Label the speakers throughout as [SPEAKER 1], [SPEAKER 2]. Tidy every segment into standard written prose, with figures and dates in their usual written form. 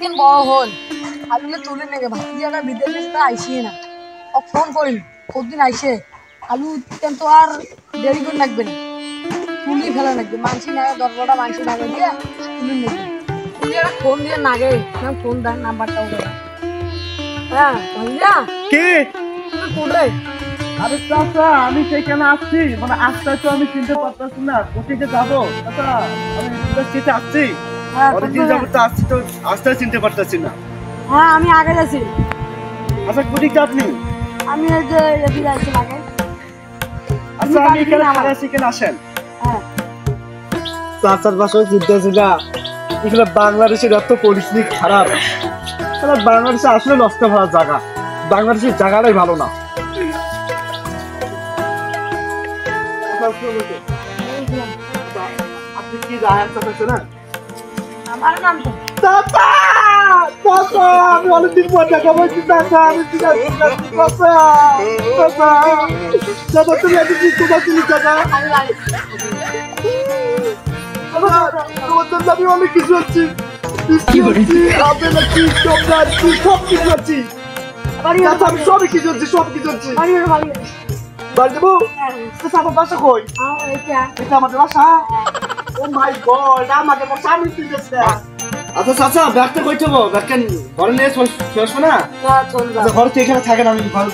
[SPEAKER 1] কেন বড় হল আলুলে তুলে নেগে ভাতিজাটা বিদেশ আইসিয়ে না ফোন করিম কতদিন আইসে আলু কেন তো আর দেরি করে লাগবে না তুলি ফেলা লাগবে মানসি না 10-12টা মানসি নাগে দিয়ে তুলি নেবে তুই একটা ফোন দিয়ে নাগে না ফোন দেন নাম্বারটাও দেন হ্যাঁ ভাইয়া
[SPEAKER 2] কে
[SPEAKER 1] তুই কোথায়
[SPEAKER 2] আরে চাচা আমি সেখানে আসছি মানে আজকে তো আমি চিনতে পারতেছি না কোথায় যাবো চাচা আমি কোথায় আসছি
[SPEAKER 1] হ্যাঁ
[SPEAKER 2] অনেকদিন যাবো তো আসছি তো আসতে চিনতে পারতেছি না
[SPEAKER 1] হ্যাঁ আমি আগে যাচ্ছি
[SPEAKER 2] আচ্ছা কোথায় আপনি
[SPEAKER 1] আমি এই যে এদিকে যাচ্ছি আগে
[SPEAKER 2] আচ্ছা আমি এখানে সেখানে আসেন
[SPEAKER 1] হ্যাঁ
[SPEAKER 2] চাচার বাসায় চিনতেছি না এখানে বাংলাদেশের এত পরিস্থিতি খারাপ বাংলাদেশে আসলে নষ্ট হওয়ার জায়গা বাংলাদেশের জায়গাটাই ভালো না আপনি কি রাহার চাচা শোনেন
[SPEAKER 1] আমার নাম তো
[SPEAKER 2] চাচা চাচা আমি অনেকদিন পর দেখা বলছি চাচা আমি কি চাচা চাচা চাচা তুমি এত কি কোথায় ছিলি চাচা আমি অনেক কিছু হচ্ছি সব কিছু হচ্ছি আমি সবই কিছু হচ্ছি সব কিছু হচ্ছি বাড়ি যাবো আমার বাসা কই এটা আমাদের বাসা ও মাই গড আমাদের বাসা আমি চিনতেছি না আচ্ছা চাচা ব্যাগটা কই যাবো ব্যাগটা ঘরে নিয়ে শেষ না আচ্ছা ঘরে তো এখানে থাকে না আমি ঘরে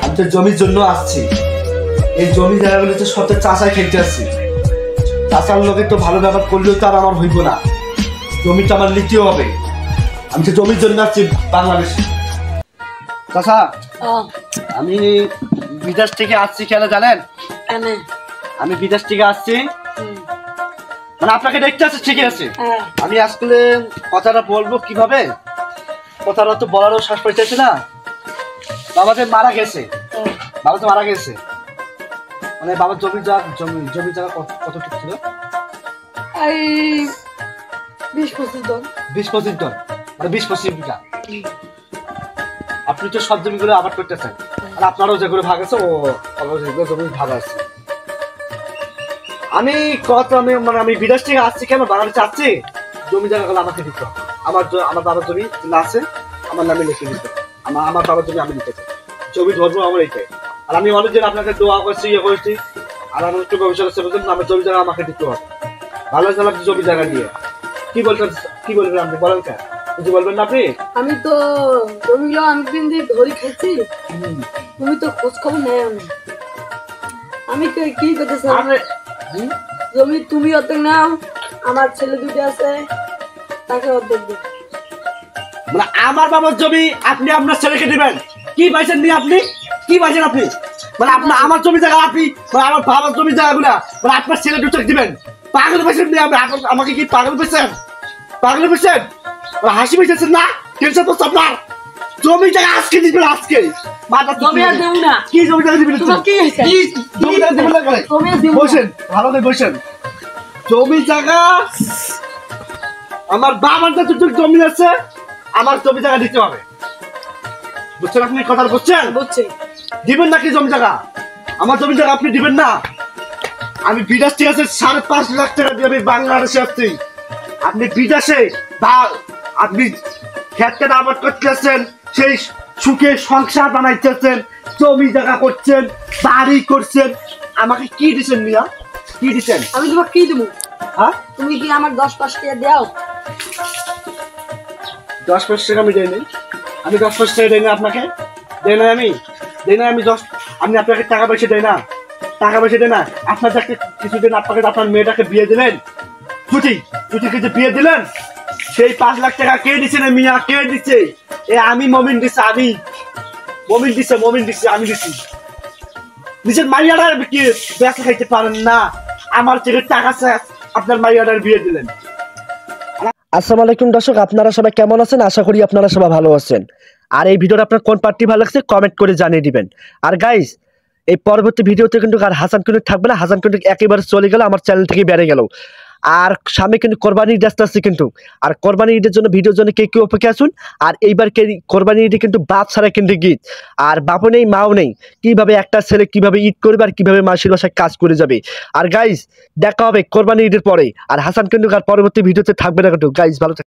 [SPEAKER 2] আপনার জমির জন্য আসছি এই জমি জায়গাগুলো তো সব চাষায় খেতে আসছি চাষার লোকের তো ভালো ব্যবহার করলেও তো আর আমার হইব না জমিটা আমার নিতেও হবে আমি তো জমির জন্য আসছি বাংলাদেশে চাচা আমি বিদেশ থেকে আসছি কেন জানেন আমি বিদেশ থেকে আসছি মানে আপনাকে দেখতে আসছি ঠিকই আছে আমি আসলে কথাটা বলবো কিভাবে কথাটা তো বলারও শ্বাস পাইতেছে না বাবা যে মারা গেছে মানে বাবার জমি জায়গা কতটুকু ছিল
[SPEAKER 1] এই 20-25
[SPEAKER 2] টন মানে 20-25 বিঘা আপনি তো সব জমিগুলো আবাদ করতেছেন আর আপনারও যেগুলো ভাগ আছে ও যেগুলো জমি ভাগ আছে আমি আমি বিদেশ থেকে আসছি কেন বাংলাদেশে আসছি জমি জায়গাগুলো আমাকে দিতে হবে আমার বাবার জমি না আছে আমার নামে লিখে দিতে আমার বাবার জমি আমি নিতে চাই জমি ধরবো আমার এইটাই আর আমি অনেকদিন আপনাকে দোয়া করছি ইয়ে করছি আর আমার একটু ভবিষ্যতে আমার জমি জায়গা আমাকে দিতে হবে ভালো আছে আপনি জমি জায়গা দিয়ে কি বলবেন আপনি বলেন কেন কিছু বলবেন না আপনি
[SPEAKER 1] আমি তো জমিগুলো অনেকদিন দিয়ে ধরে খাচ্ছি তুমি তো খোঁজ খবর নেই আমি কি করতে চাই জমি তুমি অর্ধেক নাও আমার ছেলে দুটো আছে তাকে অর্ধেক দেব
[SPEAKER 2] মানে আমার বাবার জমি আপনি আপনার ছেলেকে দিবেন কি পাইছেন নি আপনি কি পাইছেন আপনি মানে আপনার আমার জমি জায়গা আপনি মানে আমার বাবার জমি জায়গাগুলা মানে আপনার ছেলে দুটো দিবেন পাগল পাইছেন নি আপনি আমাকে কি পাগল পাইছেন হাসি পাইছেন না টেনশন তো আপনার জমি জায়গা আজকে দিবেন আজকে মাথা
[SPEAKER 1] জমি আর দেব না
[SPEAKER 2] কি জমি জায়গা দিবেন
[SPEAKER 1] তোমার কি হইছে
[SPEAKER 2] জমি জায়গা দিবেন না
[SPEAKER 1] জমি দেব
[SPEAKER 2] বসেন ভালো করে বসেন জমি জায়গা আমার বাবার যতটুকু জমি আছে আমার জমি জায়গা দিতে হবে বুঝছেন আপনি কথা বুঝছেন দিবেন নাকি জমি জায়গা আমার জমি জায়গা আপনি দিবেন না আমি বিদেশ থেকে আছে 5.5 লাখ টাকা দিয়ে আমি বাংলাদেশে আসছি আপনি বিদেশে আপনি খেতে আবাদ করতেছেন সেই সুখে সংসার বানাইতেছেন জমি জায়গা করছেন বাড়ি করছেন আমাকে কি দিচ্ছেন মিয়া কি দিচ্ছেন
[SPEAKER 1] আমি তোমাকে কি দেবো
[SPEAKER 2] হ্যাঁ
[SPEAKER 1] তুমি কি আমার 10-5 টাকা দাও
[SPEAKER 2] 10-5 টাকা আমি দেই নাই আমি 10-5 টাকা দেই না আপনাকে দেই না আমি 10 আমি আপনাকে টাকা পয়সা দেই না আপনার যাকে কিছুদিন আপনাকে আপনার মেয়েটাকে বিয়ে দিলেন ছুটিকে যে বিয়ে দিলেন সেই 5 লাখ টাকা কে দিচ্ছে না মিয়া কে দিচ্ছে আমি মমিন দিচ্ছে আমি দিচ্ছি নিজের মাইয়াটার কি ব্যবসা খাইতে পারেন না আমার থেকে টাকা আপনার মাইয়াটার বিয়ে দিলেন। আসসালামু আলাইকুম দর্শক আপনারা সবাই কেমন আছেন আশা করি আপনারা সবাই ভালো আছেন আর এই ভিডিওটা আপনার কোন পার্টি ভালো লাগছে কমেন্ট করে জানিয়ে দিবেন আর গাইস এই পরবর্তী ভিডিওতে কিন্তু আর হাসান কিন্তু থাকবে না হাসান কিন্তু একেবারে চলে গেল আমার চ্যানেল থেকে বেড়ে গেল আর সামনে কিন্তু কোরবানি ঈদ আসছে কিন্তু আর কোরবানি ঈদের জন্য ভিডিওর জন্য কে অপেক্ষা আসুন আর এইবার কোরবানি ঈদে কিন্তু বাপ ছাড়া কিন্তু গীত আর বাপও নেই মাও নেই কিভাবে একটা ছেলে কিভাবে ঈদ করবে আর কিভাবে মাসির বাসায় কাজ করে যাবে আর গাইস দেখা হবে কোরবানি ঈদের পরে আর হাসান কিন্তু আর পরবর্তী ভিডিওতে থাকবে না কিন্তু গাইস ভালো